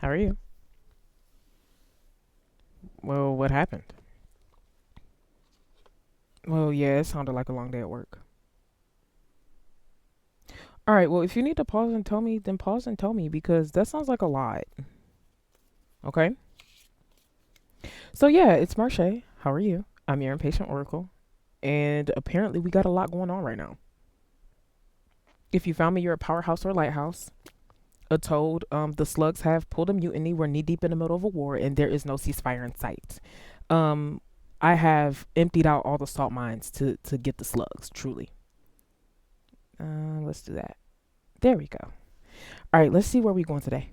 How are you? Well, what happened? Well, yeah, it sounded like a long day at work. All right, well, if you need to pause and tell me, then pause and tell me because that sounds like a lot. Okay? So, yeah, it's Marche. How are you? I'm your impatient oracle. And apparently, we got a lot going on right now. If you found me, you're a powerhouse or lighthouse. A toad, the slugs have pulled a mutiny. We're knee deep in the middle of a war, and there is no ceasefire in sight. Um, I have emptied out all the salt mines to get the slugs, truly. Let's do that. There we go. All right, let's see where we going today.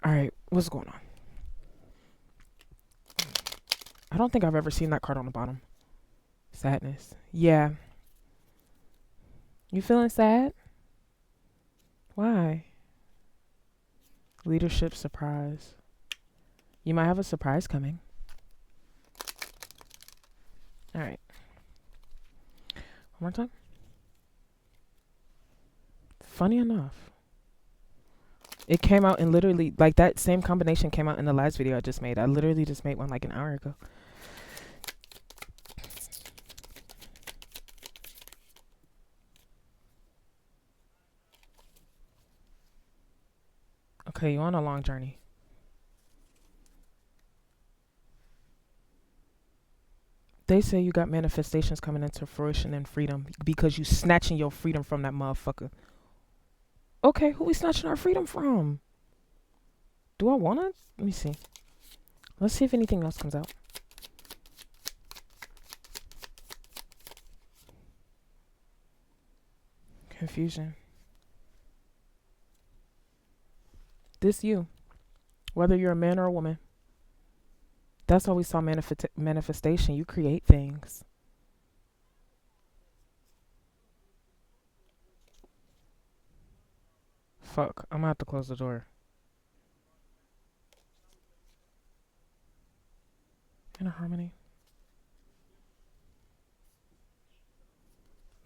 All right, what's going on? I don't think I've ever seen that card on the bottom. Sadness. Yeah. You feeling sad? Why? Leadership surprise. You might have a surprise coming. All right. One more time. Funny enough, it came out in literally like that same combination came out in the last video I just made. I literally just made one like an hour ago. Okay, you on a long journey. They say you got manifestations coming into fruition and freedom because you snatching your freedom from that motherfucker. Okay, who we snatching our freedom from? Do I wanna? Let me see. Let's see if anything else comes out. Confusion. This you, whether you're a man or a woman. That's why we saw manifestation. You create things. Fuck, I'm gonna have to close the door. In a harmony.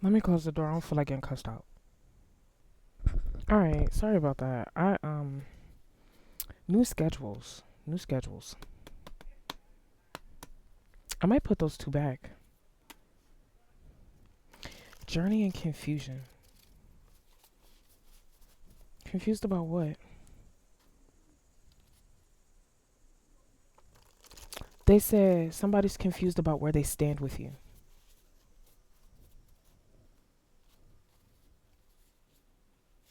Let me close the door. I don't feel like getting cussed out. All right, sorry about that. New schedules. New schedules. I might put those two back. Journey and confusion. Confused about what? They said somebody's confused about where they stand with you.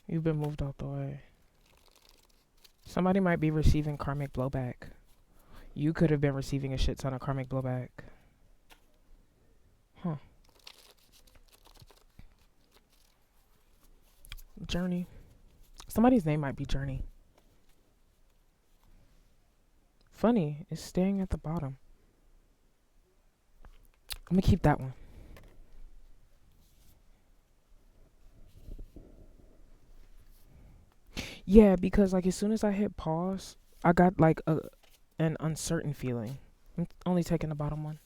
You've been moved out the way. Somebody might be receiving karmic blowback. You could have been receiving a shit ton of karmic blowback. Huh. Journey. Somebody's name might be Journey. Funny, it's staying at the bottom. I'm gonna keep that one. Yeah, because like as soon as I hit pause, I got like an uncertain feeling. I'm only taking the bottom one.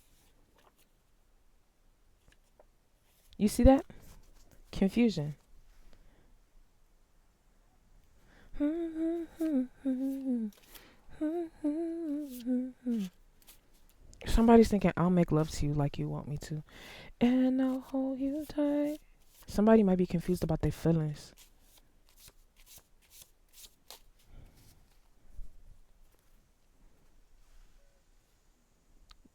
You see that? Confusion. Somebody's thinking I'll make love to you like you want me to. And I'll hold you tight. Somebody might be confused about their feelings.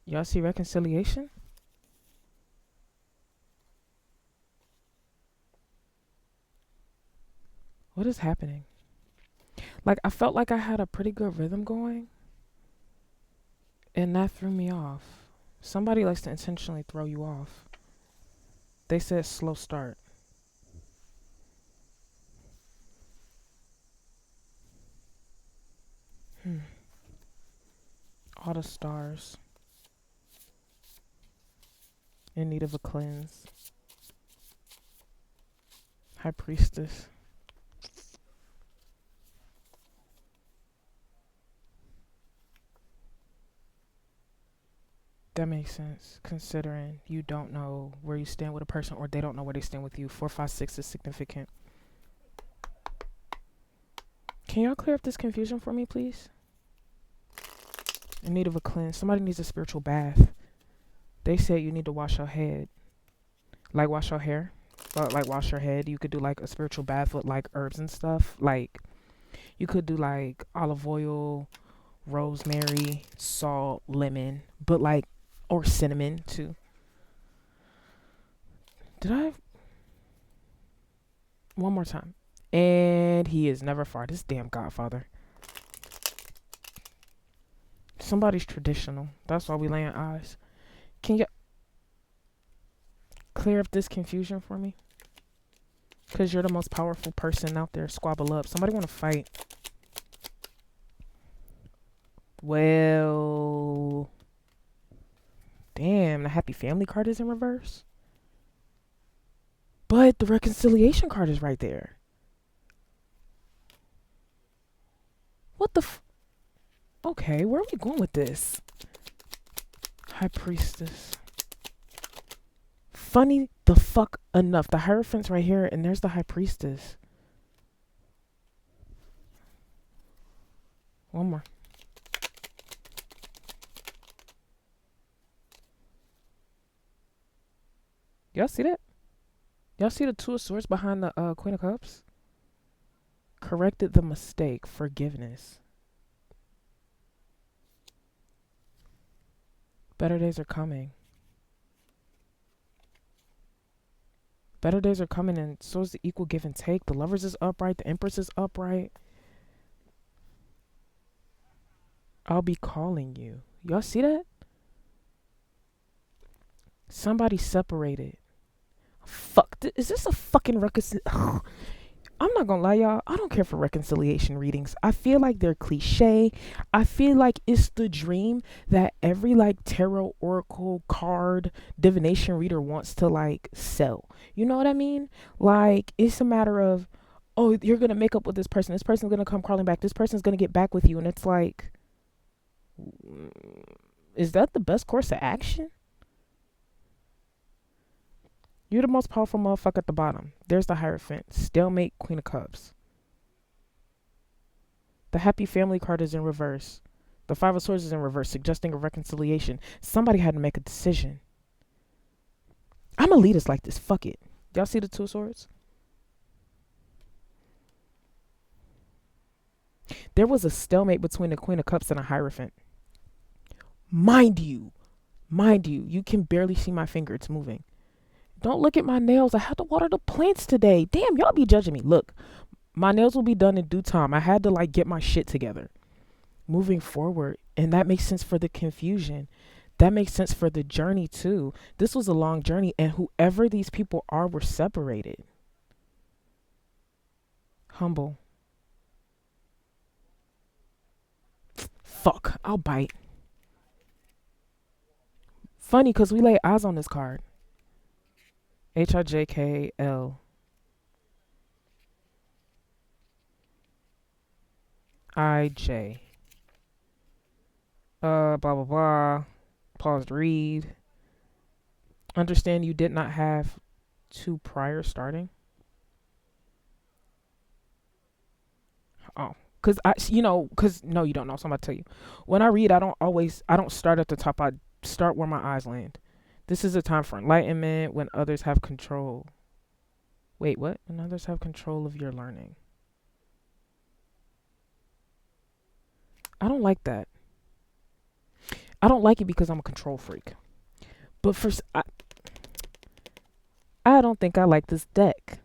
Y'all see reconciliation? What is happening? Like I felt like I had a pretty good rhythm going, and that threw me off. Somebody likes to intentionally throw you off. They said slow start. Hmm. All the stars in need of a cleanse. High priestess. That makes sense, considering you don't know where you stand with a person or they don't know where they stand with you. 4, 5, 6 is significant. Can y'all clear up this confusion for me, please? In need of a cleanse. Somebody needs a spiritual bath. They said you need to wash your head. Like wash your hair. Like wash your head. You could do like a spiritual bath with like herbs and stuff. Like you could do like olive oil, rosemary, salt, lemon, but like, or cinnamon too. Did I? One more time. And he is never far. This damn Godfather. Somebody's traditional. That's why we laying eyes. Can you clear up this confusion for me? Because you're the most powerful person out there. Squabble up. Somebody want to fight. Well, damn, the happy family card is in reverse. But the reconciliation card is right there. What the Okay, where are we going with this? High Priestess. Funny the fuck enough. The Hierophant's right here, and there's the High Priestess. One more. Y'all see that? Y'all see the Two of Swords behind the Queen of Cups? Corrected the mistake. Forgiveness. Better days are coming. Better days are coming, and so is the equal give and take. The Lovers is upright. The Empress is upright. I'll be calling you. Y'all see that? Somebody separated. Fuck. Is this a fucking reconciliation? I'm not gonna lie, y'all. I don't care for reconciliation readings. I feel like they're cliche. I feel like it's the dream that every like tarot, oracle, card, divination reader wants to like sell. You know what I mean? Like it's a matter of, oh, you're gonna make up with this person. This person's gonna come crawling back. This person's gonna get back with you, and it's like, is that the best course of action? You're the most powerful motherfucker at the bottom. There's the Hierophant. Stalemate, Queen of Cups. The Happy Family card is in reverse. The Five of Swords is in reverse, suggesting a reconciliation. Somebody had to make a decision. I'm going to lead us like this. Fuck it. Y'all see the Two of Swords? There was a stalemate between the Queen of Cups and a Hierophant. Mind you, you can barely see my finger. It's moving. Don't look at my nails. I had to water the plants today. Damn, y'all be judging me. Look, my nails will be done in due time. I had to like get my shit together. Moving forward. And that makes sense for the confusion. That makes sense for the journey too. This was a long journey, and whoever these people are were separated. Humble. Fuck, I'll bite. Funny because we lay eyes on this card. HIJKL. IJ. Blah, blah, blah. Pause to read. Understand you did not have two prior starting. Oh. No, you don't know. So I'm going to tell you. When I read, I don't start at the top. I start where my eyes land. This is a time for enlightenment when others have control. Wait, what? When others have control of your learning. I don't like that. I don't like it because I'm a control freak. But I don't think I like this deck.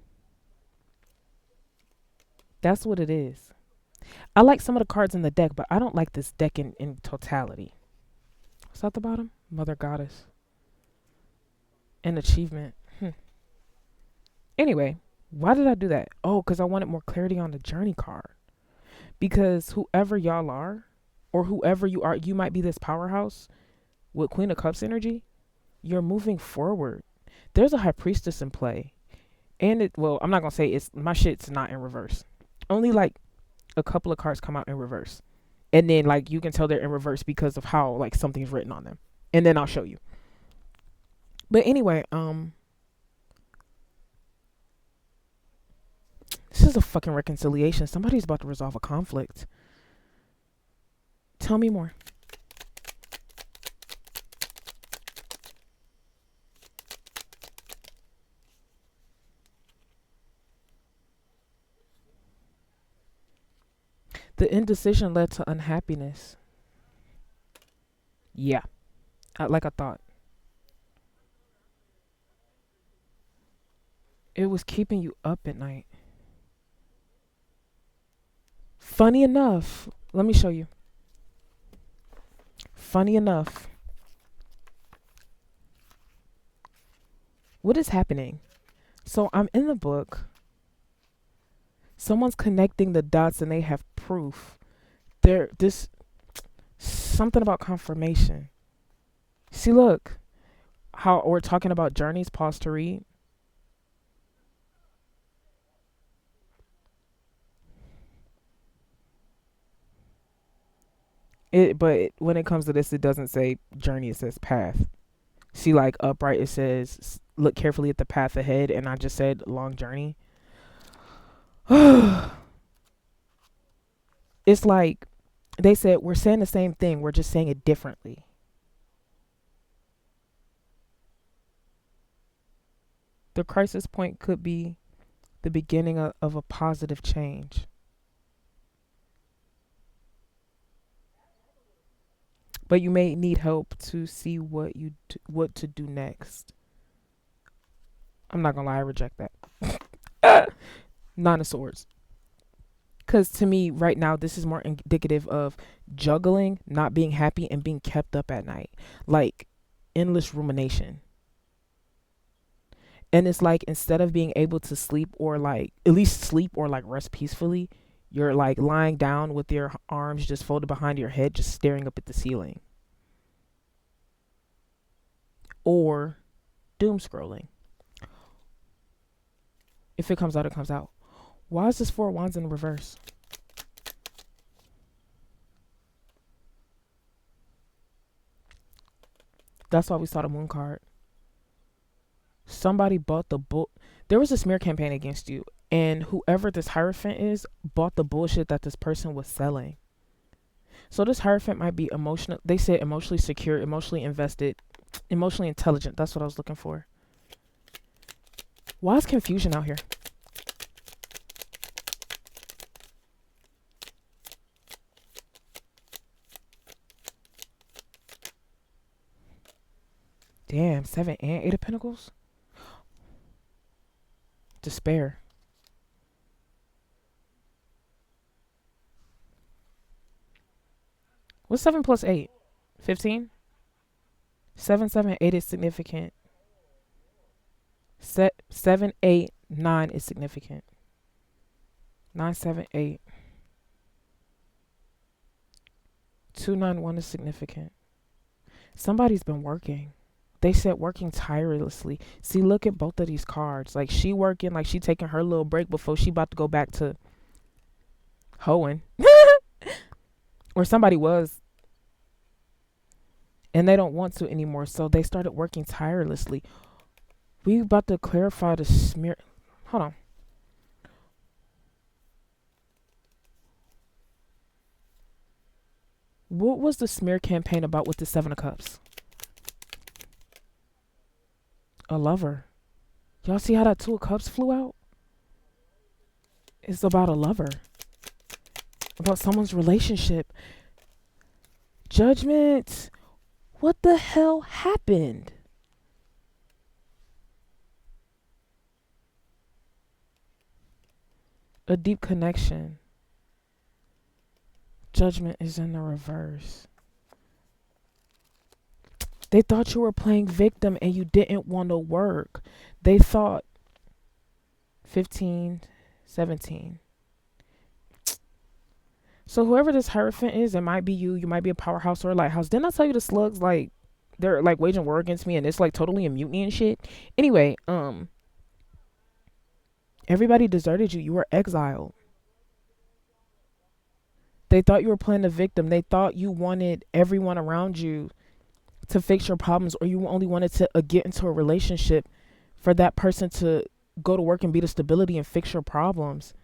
That's what it is. I like some of the cards in the deck, but I don't like this deck in totality. What's at the bottom? Mother Goddess. An achievement. Anyway, why did I do that? Oh, because I wanted more clarity on the journey card. Because whoever y'all are, or whoever you are, you might be this powerhouse with Queen of Cups energy. You're moving forward. There's a High Priestess in play. And I'm not going to say my shit's not in reverse. Only like a couple of cards come out in reverse. And then like you can tell they're in reverse because of how like something's written on them. And then I'll show you. But anyway, This is a fucking reconciliation. Somebody's about to resolve a conflict. Tell me more. The indecision led to unhappiness. Yeah, like I thought. It was keeping you up at night. Funny enough, let me show you. Funny enough, what is happening? So I'm in the book. Someone's connecting the dots and they have proof. There, this something about confirmation. See, look, how we're talking about journeys. Pause to read. When it comes to this, it doesn't say journey. It says path. See, like upright, it says look carefully at the path ahead, and I just said long journey. It's like they said we're saying the same thing. We're just saying it differently. The crisis point could be the beginning of a positive change. But you may need help to see what to do next. I'm not gonna lie, I reject that. Nine of Swords. Because to me, right now, this is more indicative of juggling, not being happy, and being kept up at night. Like endless rumination. And it's like instead of being able to sleep or like at least sleep or like rest peacefully, you're like lying down with your arms just folded behind your head, just staring up at the ceiling. Or doom scrolling. If it comes out, it comes out. Why is this Four of Wands in reverse? That's why we saw the Moon card. Somebody bought the book. There was a smear campaign against you, and whoever this Hierophant is bought the bullshit that this person was selling. So this Hierophant might be emotional. They said emotionally secure, emotionally invested, emotionally intelligent. That's what I was looking for. Why is confusion out here? Damn, 7 and 8 of Pentacles? Despair. What's 7 plus 8? 15? 7, 7, 8 is significant. 7, 8, 9 is significant. 9, 7, 8. 2, 9, 1 is significant. Somebody's been working. They said working tirelessly. See, look at both of these cards. Like she working, like she taking her little break before she about to go back to hoeing. Or somebody was. And they don't want to anymore. So they started working tirelessly. We about to clarify the smear. Hold on. What was the smear campaign about with the 7 of Cups? A lover. Y'all see how that 2 of Cups flew out? It's about a lover. About someone's relationship. Judgment. What the hell happened? A deep connection. Judgment is in the reverse. They thought you were playing victim and you didn't want to work. They thought 15, 17. So whoever this Hierophant is, it might be you. You might be a powerhouse or a lighthouse. Didn't I tell you the slugs like they're like waging war against me and it's like totally a mutiny and shit? Anyway, everybody deserted you. You were exiled. They thought you were playing the victim. They thought you wanted everyone around you to fix your problems, or you only wanted to get into a relationship for that person to go to work and be the stability and fix your problems.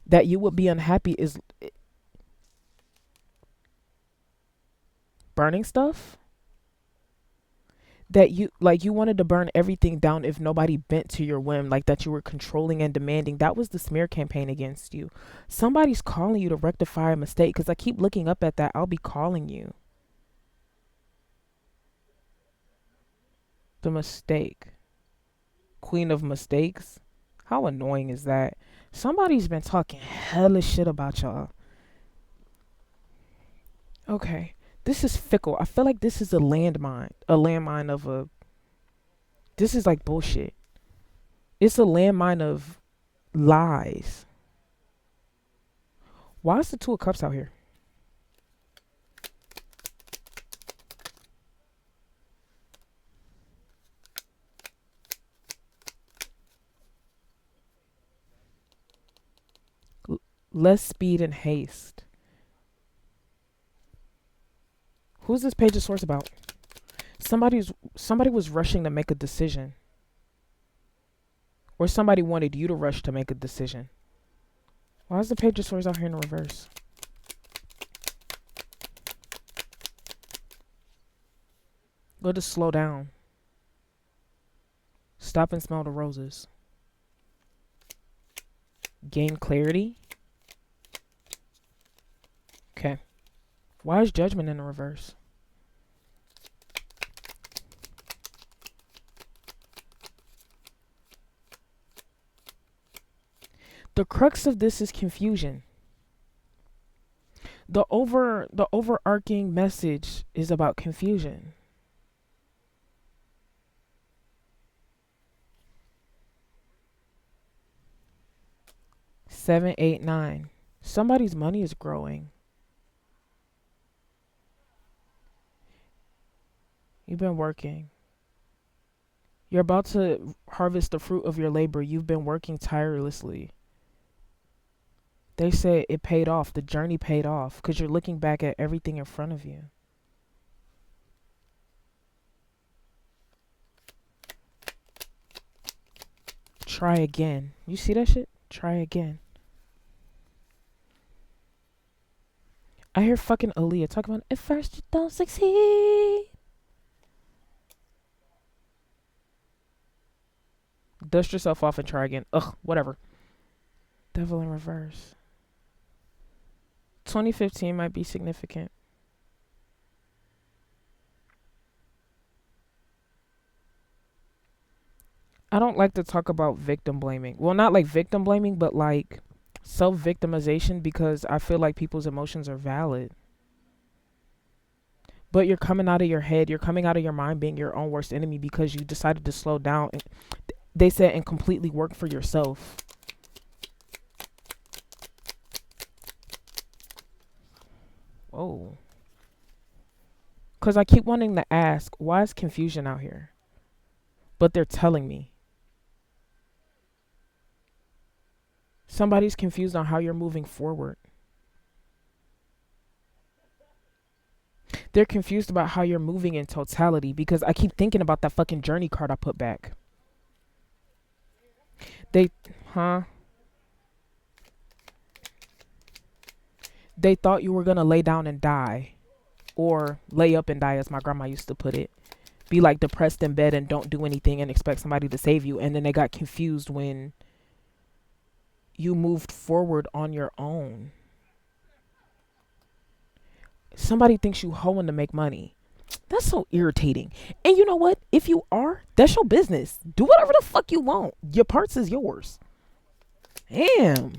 that you would be unhappy is burning stuff, that you like you wanted to burn everything down if nobody bent to your whim, like that you were controlling and demanding. That was the smear campaign against you. Somebody's calling you to rectify a mistake, because I keep looking up at that. I'll be calling you. The mistake. Queen of mistakes. How annoying is that? Somebody's been talking hella shit about y'all. Okay. This is fickle. I feel like this is a landmine. A landmine of a. This is like bullshit. It's a landmine of lies. Why is the Two of Cups out here? Less speed and haste. Who's this page of source about? Somebody was rushing to make a decision. Or somebody wanted you to rush to make a decision. Why is the page of swords out here in the reverse? Go to slow down. Stop and smell the roses. Gain clarity. Okay. Why is judgment in the reverse? The crux of this is confusion. The overarching message is about confusion. Seven, eight, nine. Somebody's money is growing. You've been working. You're about to harvest the fruit of your labor. You've been working tirelessly. They say it paid off. The journey paid off because you're looking back at everything in front of you. Try again. You see that shit? Try again. I hear fucking Aaliyah talking about, at first you don't succeed. Dust yourself off and try again. Ugh, whatever. Devil in reverse. 2015 might be significant. I don't like to talk about victim blaming. Well, not like victim blaming, but like self victimization, because I feel like people's emotions are valid. But you're coming out of your head, you're coming out of your mind being your own worst enemy because you decided to slow down. And they said, and completely work for yourself. Oh. Because I keep wanting to ask, why is confusion out here? But they're telling me. Somebody's confused on how you're moving forward. They're confused about how you're moving in totality, because I keep thinking about that fucking journey card I put back. They, huh? They thought you were gonna lay down and die. Or lay up and die, as my grandma used to put it. Be like depressed in bed and don't do anything and expect somebody to save you. And then they got confused when you moved forward on your own. Somebody thinks you hoeing to make money. That's so irritating. And you know what? If you are, that's your business. Do whatever the fuck you want. Your parts is yours. Damn.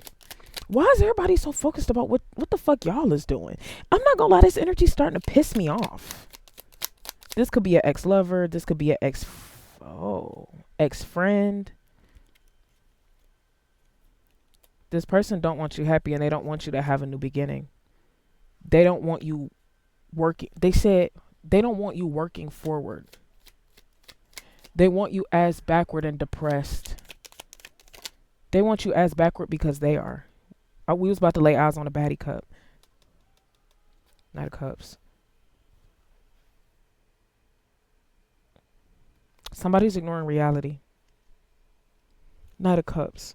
Why is everybody so focused about what the fuck y'all is doing? I'm not gonna lie, this energy's starting to piss me off. This could be an ex-lover. This could be an ex-friend. This person don't want you happy, and they don't want you to have a new beginning. They don't want you working. They said they don't want you working forward. They want you as backward and depressed. They want you as backward because they are. We was about to lay eyes on a baddie cup. Knight of Cups. Somebody's ignoring reality. Knight of Cups.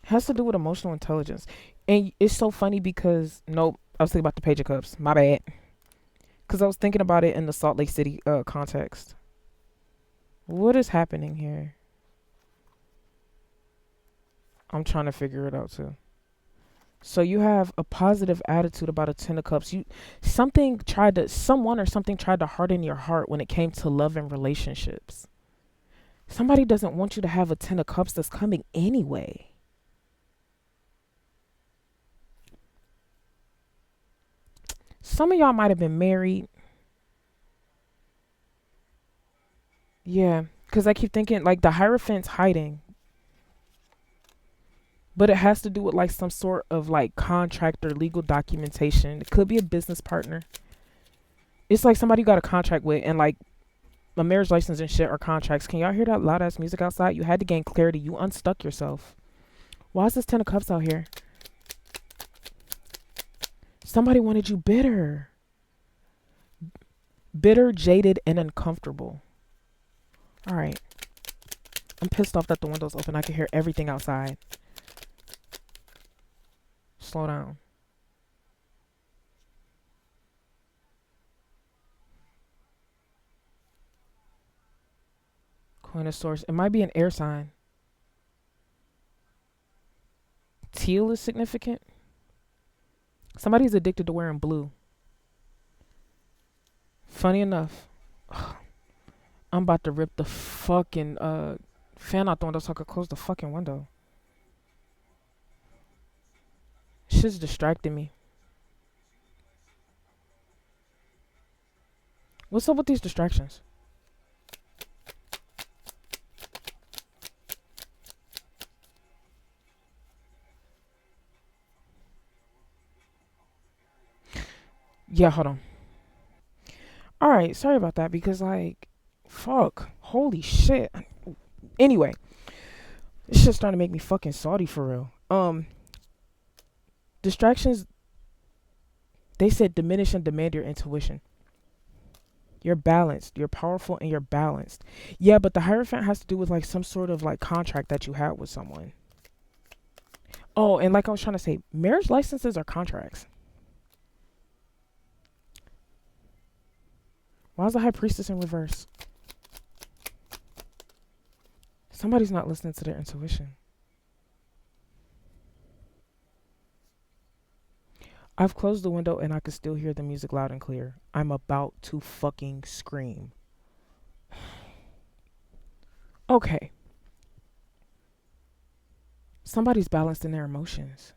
Has to do with emotional intelligence. And it's so funny because nope, I was thinking about the Page of Cups. My bad. Because I was thinking about it in the Salt Lake City context. What is happening here? I'm trying to figure it out too. So you have a positive attitude about a Ten of Cups. Someone or something tried to harden your heart when it came to love and relationships. Somebody doesn't want you to have a Ten of Cups that's coming anyway. Some of y'all might have been married. Yeah, because I keep thinking like the Hierophant's hiding, but it has to do with like some sort of like contract or legal documentation. It could be a business partner. It's like somebody you got a contract with, and like a marriage license and shit are contracts. Can y'all hear that loud ass music outside? You had to gain clarity. You unstuck yourself. Why is this Ten of Cups out here? Somebody wanted you bitter. Bitter, jaded, and uncomfortable. All right. I'm pissed off that the window's open. I can hear everything outside. Slow down. Queen of Swords. It might be an air sign. Teal is significant. Somebody's addicted to wearing blue. Funny enough, I'm about to rip the fucking fan out the window so I could close the fucking window. Shit's distracting me. What's up with these distractions? Yeah, hold on. All right, sorry about that because like, fuck, holy shit. Anyway, this shit's starting to make me fucking salty for real. Distractions. They said diminish and demand your intuition. You're balanced. You're powerful and you're balanced. Yeah, but the Hierophant has to do with like some sort of like contract that you had with someone. Oh, and like I was trying to say, marriage licenses are contracts. Why is the High Priestess in reverse? Somebody's not listening to their intuition. I've closed the window and I can still hear the music loud and clear. I'm about to fucking scream. Okay. Somebody's balanced in their emotions.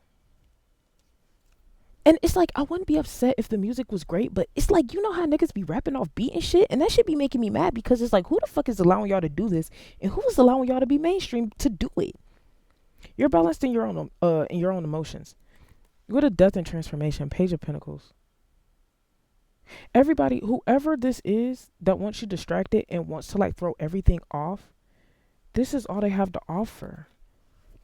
And it's like I wouldn't be upset if the music was great, but it's like you know how niggas be rapping off beat and shit, and that should be making me mad because it's like who the fuck is allowing y'all to do this, and who is allowing y'all to be mainstream to do it? You're balanced in your own emotions. What a death and transformation, Page of Pentacles. Everybody, whoever this is that wants you distracted and wants to like throw everything off, this is all they have to offer.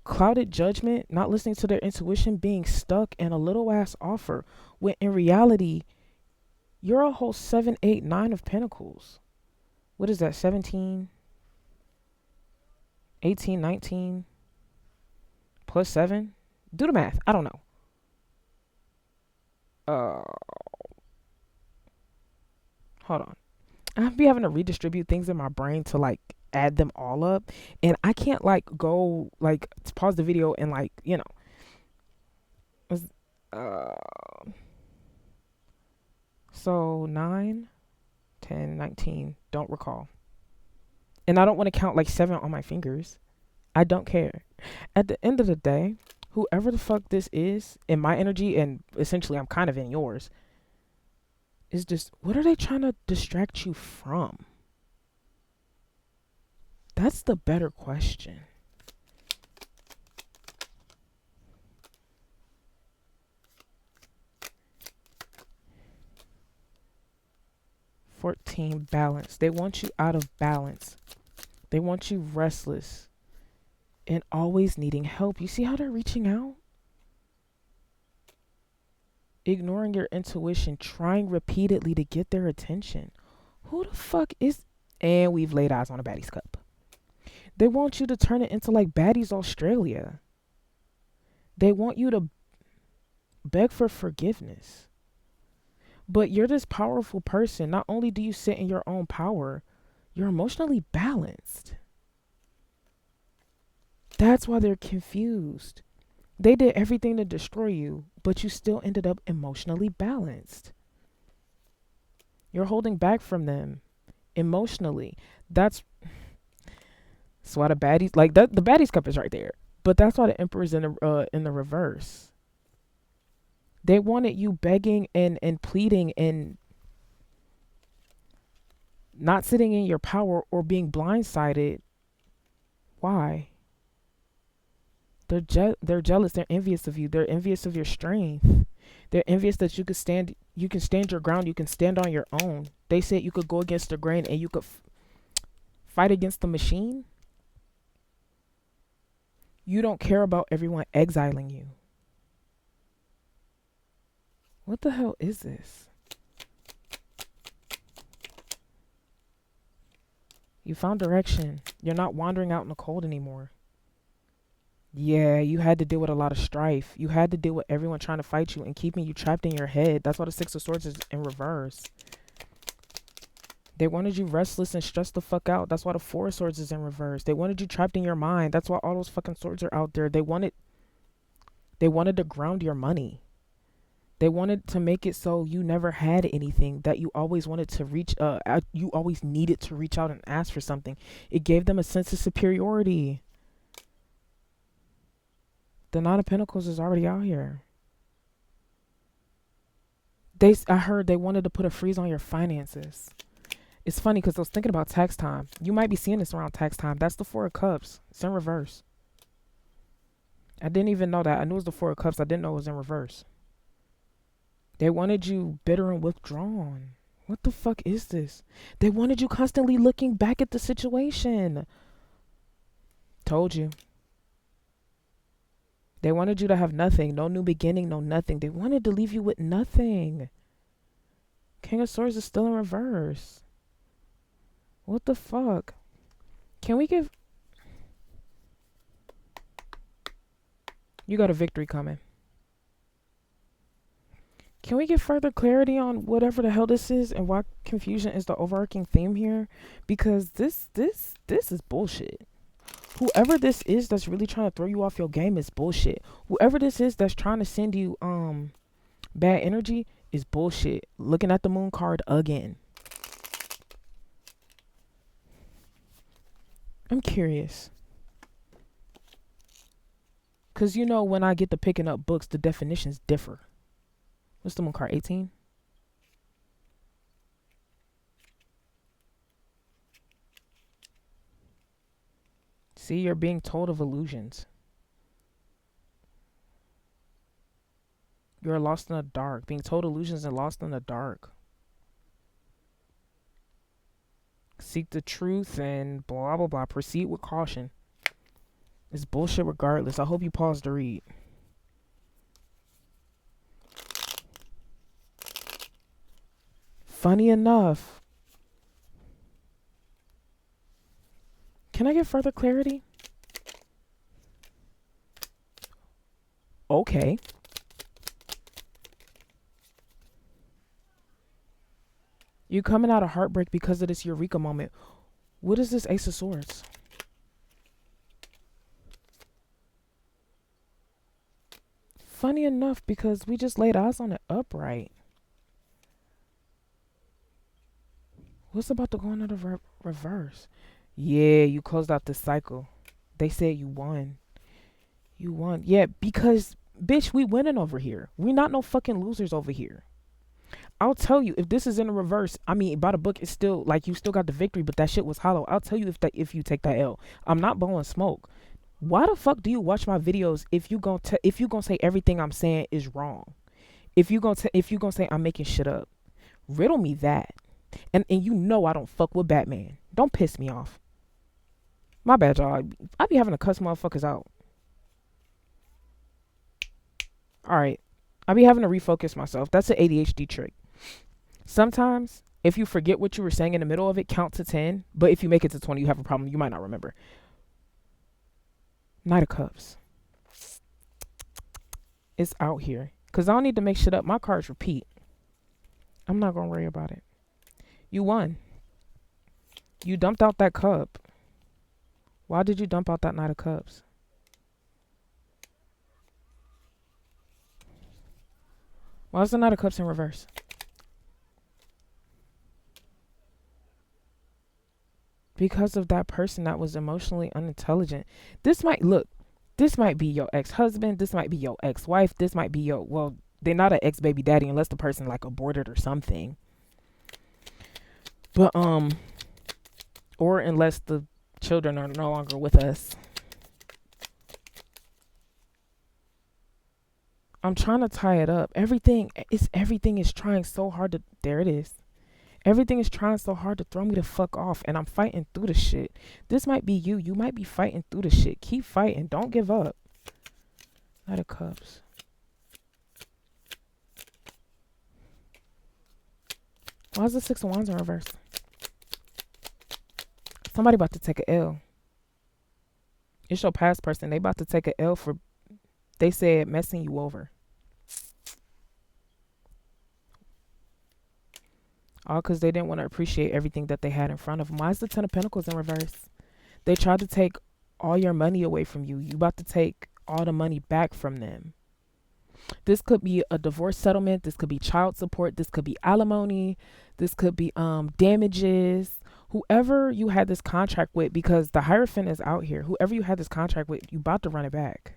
Clouded judgment, not listening to their intuition, being stuck, and a little ass offer. When in reality, you're a whole 7, 8, 9 of Pentacles. What is that? 17, 18, 19 plus 7? Do the math. I don't know. Hold on. I be having to redistribute things in my brain to like add them all up, and I can't like go like pause the video and like uh so 9, 10, 19. Don't recall, and I don't want to count like 7 on my fingers. I don't care. At the end of the day, whoever the fuck this is in my energy, and essentially I'm kind of in yours, is just what are they trying to distract you from? That's the better question. $14 balance. They want you out of balance. They want you restless and always needing help. You see how they're reaching out? Ignoring your intuition, trying repeatedly to get their attention. Who the fuck is. And we've laid eyes on a baddie's cup. They want you to turn it into like Baddies Australia. They want you to beg for forgiveness. But you're this powerful person. Not only do you sit in your own power, you're emotionally balanced. That's why they're confused. They did everything to destroy you, but you still ended up emotionally balanced. You're holding back from them emotionally. That's why the baddies like that. The baddies cup is right there, but that's why the emperor's in the reverse. They wanted you begging and pleading and not sitting in your power or being blindsided. Why? They're jealous. They're envious of you. They're envious of your strength. They're envious that you can stand your ground. You can stand on your own. They said you could go against the grain and you could fight against the machine. You don't care about everyone exiling you. What the hell is this? You found direction. You're not wandering out in the cold anymore. Yeah, you had to deal with a lot of strife. You had to deal with everyone trying to fight you and keeping you trapped in your head. That's why the Six of Swords is in reverse. They wanted you restless and stressed the fuck out. That's why the Four of Swords is in reverse. They wanted you trapped in your mind. That's why all those fucking swords are out there. They wanted to ground your money. They wanted to make it so you never had anything, that you always wanted to reach you always needed to reach out and ask for something. It gave them a sense of superiority. The Nine of Pentacles is already out here. I heard they wanted to put a freeze on your finances. It's funny because I was thinking about tax time. You might be seeing this around tax time. That's the Four of Cups. It's in reverse. I didn't even know that. I knew it was the Four of Cups. I didn't know it was in reverse. They wanted you bitter and withdrawn. What the fuck is this? They wanted you constantly looking back at the situation. Told you. They wanted you to have nothing. No new beginning, no nothing. They wanted to leave you with nothing. King of Swords is still in reverse. What the fuck? Can we give... You got a victory coming. Can we get further clarity on whatever the hell this is and why confusion is the overarching theme here? Because this is bullshit. Whoever this is that's really trying to throw you off your game is bullshit. Whoever this is that's trying to send you bad energy is bullshit. Looking at the moon card again. I'm curious. Because you know when I get to picking up books, the definitions differ. What's the moon card? 18? See, you're being told of illusions. You're lost in the dark. Being told illusions and lost in the dark. Seek the truth and blah, blah, blah. Proceed with caution. It's bullshit regardless. I hope you pause to read. Funny enough. Can I get further clarity? Okay. You coming out of heartbreak because of this Eureka moment. What is this Ace of Swords? Funny enough, because we just laid eyes on it upright. What's about to go into the reverse? Yeah, you closed out the cycle. They said you won. You won. Yeah, because, bitch, we winning over here. We not no fucking losers over here. I'll tell you, if this is in the reverse, I mean, by the book, it's still, like, you still got the victory, but that shit was hollow. I'll tell you if you take that L. I'm not blowing smoke. Why the fuck do you watch my videos if you gonna say everything I'm saying is wrong? If you gonna say I'm making shit up? Riddle me that. And you know I don't fuck with Batman. Don't piss me off. My bad, y'all. I be having to cuss motherfuckers out. Alright. I be having to refocus myself. That's an ADHD trick. Sometimes, if you forget what you were saying in the middle of it, count to 10. But if you make it to 20, you have a problem. You might not remember. Knight of Cups. It's out here. Because I don't need to make shit up. My cards repeat. I'm not going to worry about it. You won. You dumped out that cup. Why did you dump out that Knight of Cups? Why is the Knight of Cups in reverse? Because of that person that was emotionally unintelligent. This might be your ex-husband. This might be your ex-wife. This might be they're not an ex-baby daddy unless the person like aborted or something. But, or unless the children are no longer with us. I'm trying to tie it up. Everything is trying so hard to, there it is. Everything is trying so hard to throw me the fuck off, and I'm fighting through the shit. This might be you. You might be fighting through the shit. Keep fighting. Don't give up. Knight of Cups. Why is the Six of Wands in reverse? Somebody about to take a L. It's your past person. They about to take a L for, they said, messing you over. All because they didn't want to appreciate everything that they had in front of them. Why is the Ten of Pentacles in reverse? They tried to take all your money away from you. You about to take all the money back from them. This could be a divorce settlement. This could be child support. This could be alimony. This could be damages. Whoever you had this contract with, because the Hierophant is out here. Whoever you had this contract with, you about to run it back.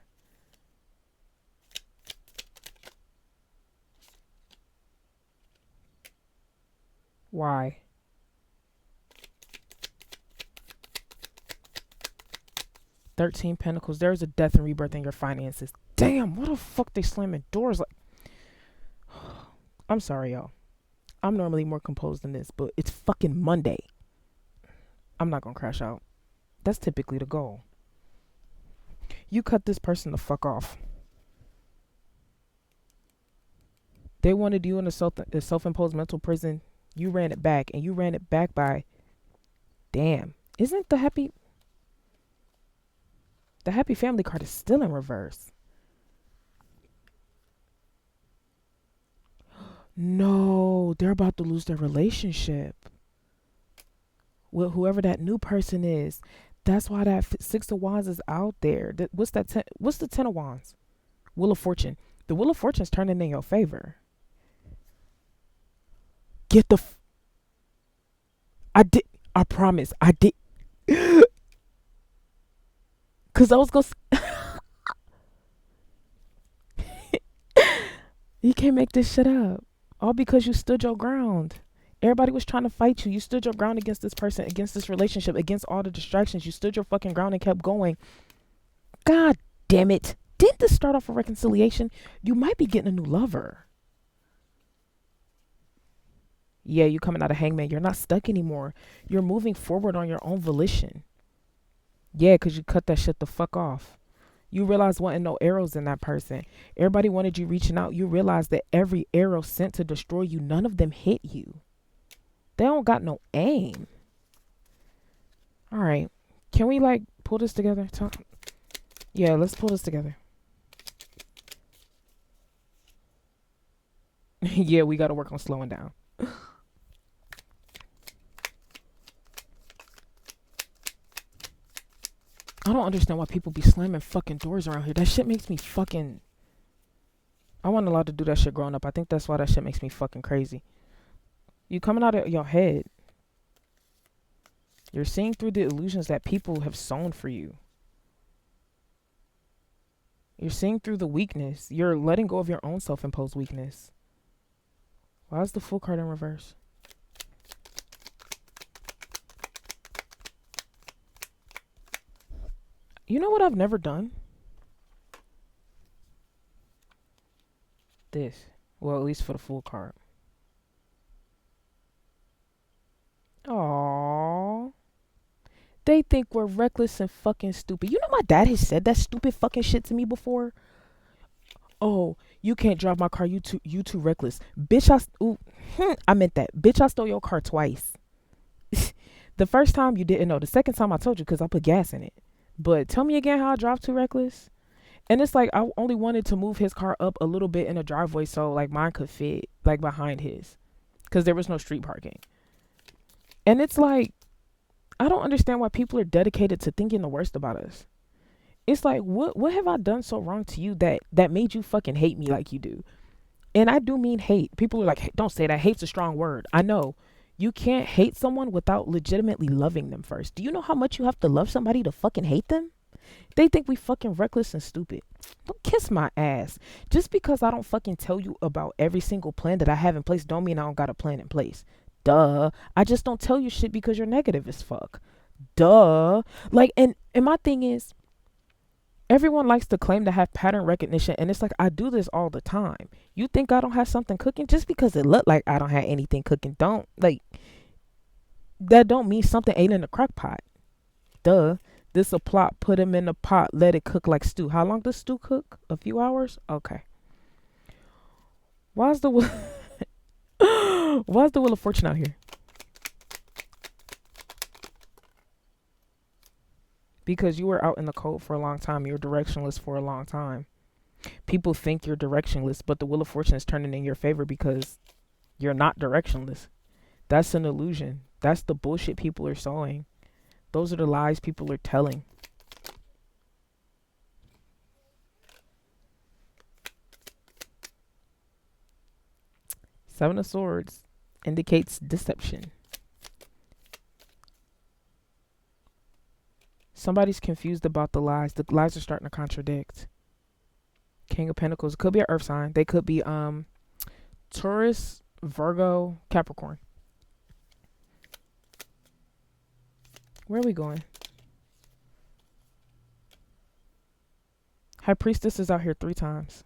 Why? $13 Pentacles. There's a death and rebirth in your finances. Damn, what the fuck they slamming doors like? I'm sorry, y'all. I'm normally more composed than this, but it's fucking Monday. I'm not gonna crash out. That's typically the goal. You cut this person the fuck off. They wanted you in a self-imposed mental prison. You ran it back, and you ran it back by, damn, isn't the happy family card is still in reverse? No, they're about to lose their relationship with whoever that new person is. That's why that Six of Wands is out there. What's the Ten of Wands? Wheel of Fortune. The Wheel of Fortune's turning in your favor. Get the I promise I did. Cause I was gonna you can't make this shit up. All because you stood your ground. Everybody was trying to fight you. You stood your ground against this person, against this relationship, against all the distractions. You stood your fucking ground and kept going. God damn it. Didn't this start off a reconciliation? You might be getting a new lover. Yeah, you coming out of Hangman. You're not stuck anymore. You're moving forward on your own volition. Yeah, because you cut that shit the fuck off. You realize wasn't no arrows in that person. Everybody wanted you reaching out. You realize that every arrow sent to destroy you, none of them hit you. They don't got no aim. All right. Can we like pull this together? Yeah, let's pull this together. Yeah, we got to work on slowing down. I don't understand why people be slamming fucking doors around here. That shit makes me fucking... I wasn't allowed to do that shit growing up. I think that's why that shit makes me fucking crazy. You coming out of your head. You're seeing through the illusions that people have sown for you. You're seeing through the weakness. You're letting go of your own self-imposed weakness. Why is the Fool card in reverse? You know what I've never done? This. Well, at least for the Fool card. Aww. They think we're reckless and fucking stupid. You know my dad has said that stupid fucking shit to me before. Oh, you can't drive my car. You too reckless. Bitch, I meant that. Bitch, I stole your car twice. The first time you didn't know. The second time I told you because I put gas in it. But tell me again how I drive too reckless. And it's like I only wanted to move his car up a little bit in the driveway so like mine could fit like behind his, because there was no street parking. And it's like I don't understand why people are dedicated to thinking the worst about us. It's like what have I done so wrong to you that made you fucking hate me like you do? And I do mean hate. People are like, "Hey, don't say that. Hate's a strong word." I know. You can't hate someone without legitimately loving them first. Do you know how much you have to love somebody to fucking hate them? They think we fucking reckless and stupid. Don't kiss my ass. Just because I don't fucking tell you about every single plan that I have in place don't mean I don't got a plan in place. Duh. I just don't tell you shit because you're negative as fuck. Duh. Like and my thing is everyone likes to claim to have pattern recognition, and it's like I do this all the time. You think I don't have something cooking? Just because it looked like I don't have anything cooking don't like that don't mean something ain't in the crock pot. Duh. This a plot. Put him in the pot. Let it cook like stew. How long does stew cook? A few hours? Okay. Why's the why's the Wheel of Fortune out here? Because you were out in the cold for a long time. You're directionless for a long time. People think you're directionless, but the Wheel of Fortune is turning in your favor because you're not directionless. That's an illusion. That's the bullshit people are sowing. Those are the lies people are telling. Seven of Swords indicates deception. Somebody's confused about the lies. The lies are starting to contradict. King of Pentacles. Could be an earth sign. They could be Taurus, Virgo, Capricorn. Where are we going? High Priestess is out here 3 times.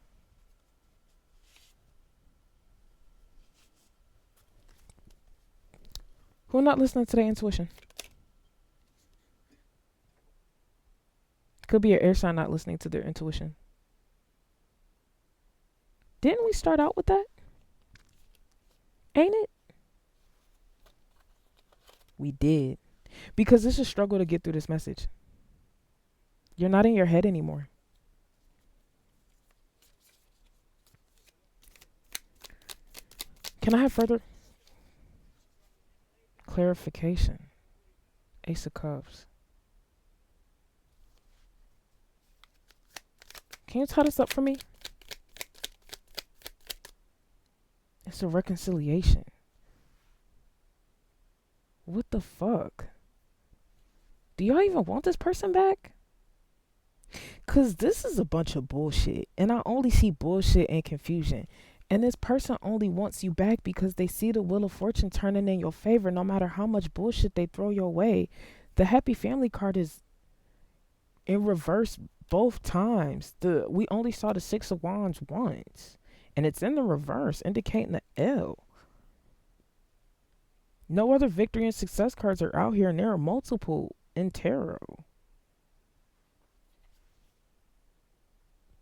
Who not listening to their intuition? Could be an air sign not listening to their intuition. Didn't we start out with that? Ain't it? We did. Because it's a struggle to get through this message. You're not in your head anymore. Can I have further clarification? Ace of Cups. Can you tie this up for me? It's a reconciliation. What the fuck? Do y'all even want this person back? Cause this is a bunch of bullshit. And I only see bullshit and confusion. And this person only wants you back because they see the Wheel of Fortune turning in your favor no matter how much bullshit they throw your way. The Happy Family card is in reverse both times. We only saw the Six of Wands once. And it's in the reverse, indicating the L. No other victory and success cards are out here, and there are multiple in tarot.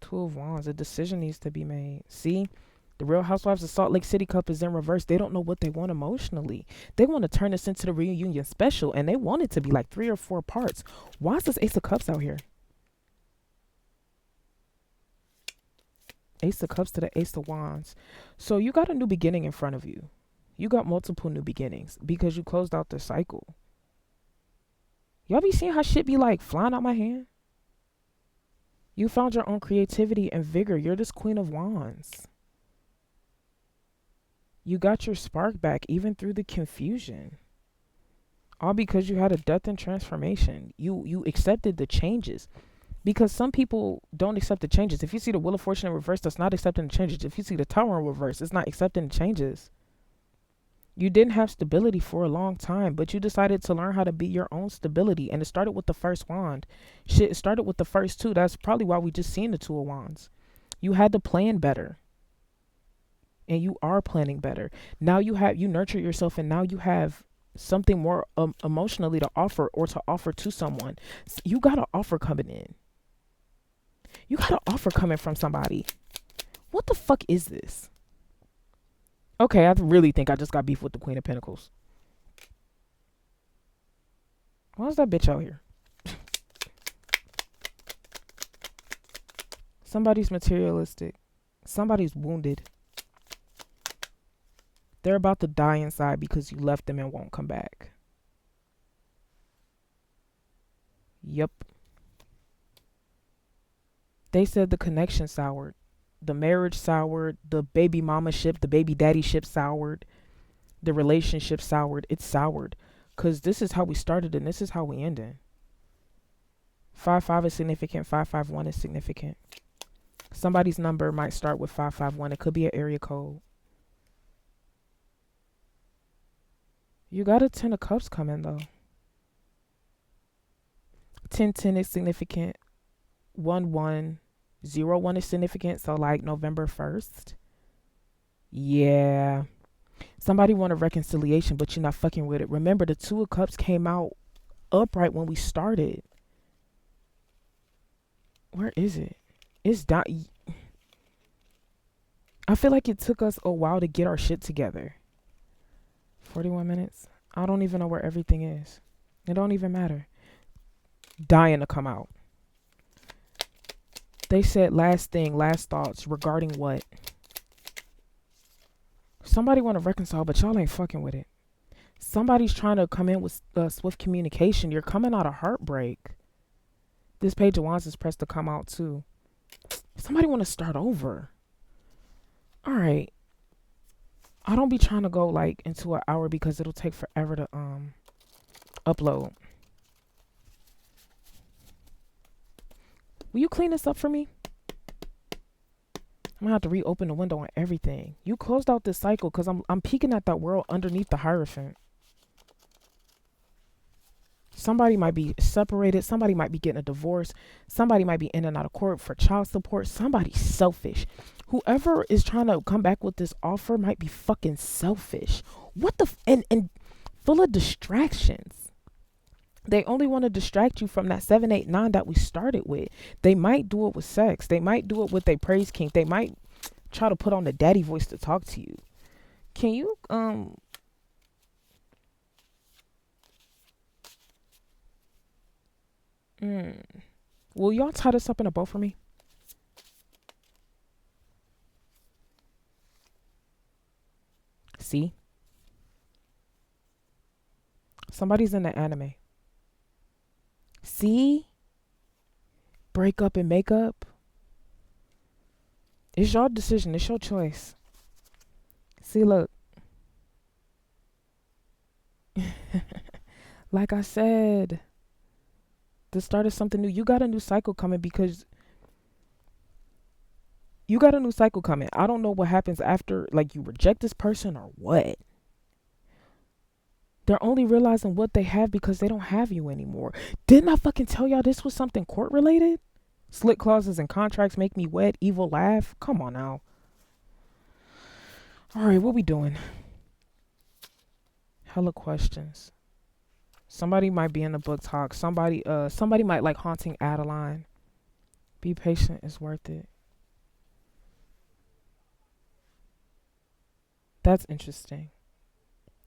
Two of Wands. A decision needs to be made. See? The Real Housewives of Salt Lake City cup is in reverse. They don't know what they want emotionally. They want to turn this into the reunion special, and they want it to be like 3 or 4 parts. Why is this Ace of Cups out here? Ace of Cups to the Ace of Wands. So you got a new beginning in front of you. You got multiple new beginnings because you closed out the cycle. Y'all be seeing how shit be like flying out my hand? You found your own creativity and vigor. You're this Queen of Wands. You got your spark back even through the confusion. All because you had a death and transformation. You accepted the changes. Because some people don't accept the changes. If you see the Wheel of Fortune in reverse, that's not accepting the changes. If you see the Tower in reverse, it's not accepting the changes. You didn't have stability for a long time, but you decided to learn how to be your own stability. And it started with the first wand. Shit, it started with the first 2. That's probably why we just seen the 2 of Wands. You had to plan better. And you are planning better. Now you nurture yourself, and now you have something more emotionally to offer or to offer to someone. You got an offer coming in. You got an offer coming from somebody. What the fuck is this? Okay, I really think I just got beef with the Queen of Pentacles. Why is that bitch out here? Somebody's materialistic. Somebody's wounded. They're about to die inside because you left them and won't come back. Yep. They said the connection soured. The marriage soured. The baby mama ship, the baby daddy ship soured. The relationship soured. It's soured. Because this is how we started and this is how we ended. 5-5 is significant. 551 is significant. Somebody's number might start with 551. It could be an area code. You got a 10 of cups coming though. 10-10 is significant. 1-1. 0-1 is significant. So like November 1st. Yeah. Somebody want a reconciliation, but you're not fucking with it. Remember, the 2 of cups came out upright when we started. Where is it? It's down. I feel like it took us a while to get our shit together. 41 minutes. I don't even know where everything is. It don't even matter. Dying to come out. They said last thing, last thoughts regarding what? Somebody want to reconcile, but y'all ain't fucking with it. Somebody's trying to come in with swift communication. You're coming out of heartbreak. This Page of Wands is pressed to come out too. Somebody want to start over. All right. I don't be trying to go like into an hour because it'll take forever to upload. Will you clean this up for me? I'm gonna have to reopen the window and everything. You closed out this cycle because I'm peeking at that world underneath the Hierophant. Somebody might be separated. Somebody might be getting a divorce. Somebody might be in and out of court for child support. Somebody's selfish. Whoever is trying to come back with this offer might be fucking selfish. What the and full of distractions. They only want to distract you from that 7, 8, 9 that we started with. They might do it with sex. They might do it with their praise king. They might try to put on the daddy voice to talk to you. Can you will y'all tie this up in a bow for me? See? Somebody's in the anime. See? Break up and make up. It's your decision. It's your choice. See, look. Like I said, the start of something new. You got a new cycle coming because you got a new cycle coming. I don't know what happens after, like, you reject this person or what. They're only realizing what they have because they don't have you anymore. Didn't I fucking tell y'all this was something court related? Slick clauses and contracts make me wet. Evil laugh. Come on now. All right, what we doing? Hella questions. Somebody might be in the book talk. Somebody might like Haunting Adeline. Be patient. It's worth it. That's interesting.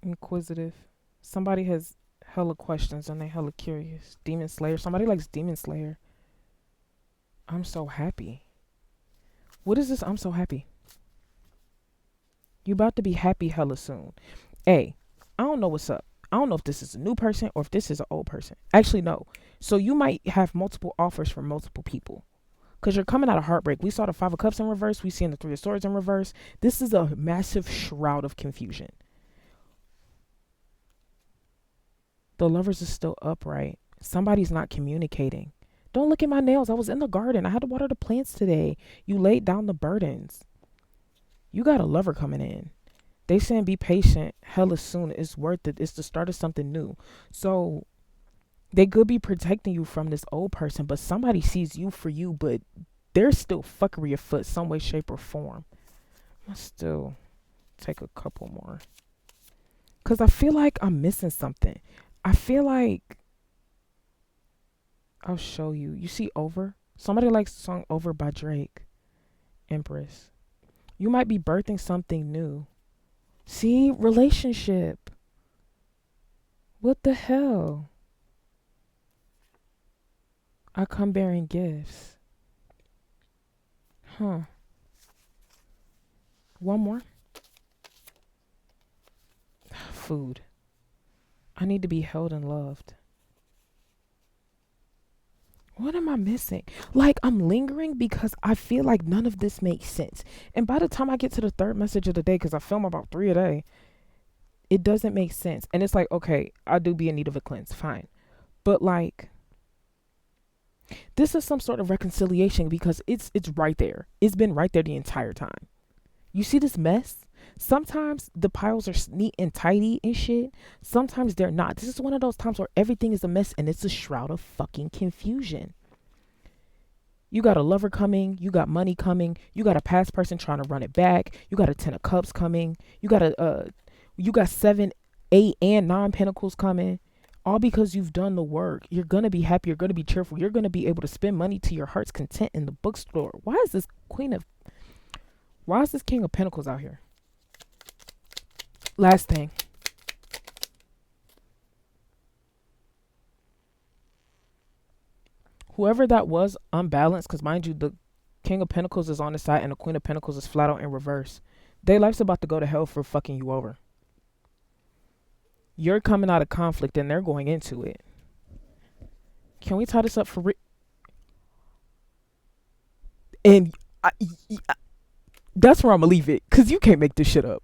Inquisitive. Somebody has hella questions and they hella curious. Demon Slayer. Somebody likes Demon Slayer. I'm so happy. What is this? I'm so happy. You about to be happy hella soon. Hey, I don't know what's up. I don't know if this is a new person or if this is an old person. Actually, no. So you might have multiple offers from multiple people. Because you're coming out of heartbreak. We saw the 5 of Cups in reverse. We seen the 3 of Swords in reverse. This is a massive shroud of confusion. The Lovers is still upright. Somebody's not communicating. Don't look at my nails. I was in the garden. I had to water the plants today. You laid down the burdens. You got a lover coming in. They saying be patient. Hella soon. It's worth it. It's the start of something new. So they could be protecting you from this old person, but somebody sees you for you, but there's still fuckery afoot some way, shape, or form. I'll still take a couple more. Because I feel like I'm missing something. I feel like I'll show you. You see Over? Somebody likes the song Over by Drake. Empress. You might be birthing something new. See? Relationship. What the hell? I come bearing gifts. Huh. One more. Food. I need to be held and loved. What am I missing? Like, I'm lingering because I feel like none of this makes sense. And by the time I get to the third message of the day, because I film about 3 a day, it doesn't make sense. And it's like, okay, I do be in need of a cleanse. Fine. But like, this is some sort of reconciliation because it's right there. It's been right there the entire time. You see this mess? Sometimes the piles are neat and tidy and shit. Sometimes they're not. This is one of those times where everything is a mess and it's a shroud of fucking confusion. You got a lover coming, you got money coming, you got a past person trying to run it back, you got a 10 of cups coming, you got 7, 8, and 9 pentacles coming. All because you've done the work. You're gonna be happy, you're gonna be cheerful, you're gonna be able to spend money to your heart's content in the bookstore. Why is this King of Pentacles out here? Last thing. Whoever that was unbalanced, because mind you, the King of Pentacles is on the side and the Queen of Pentacles is flat out in reverse. Their life's about to go to hell for fucking you over. You're coming out of conflict and they're going into it. Can we tie this up for and I, that's where I'm gonna leave it, because you can't make this shit up.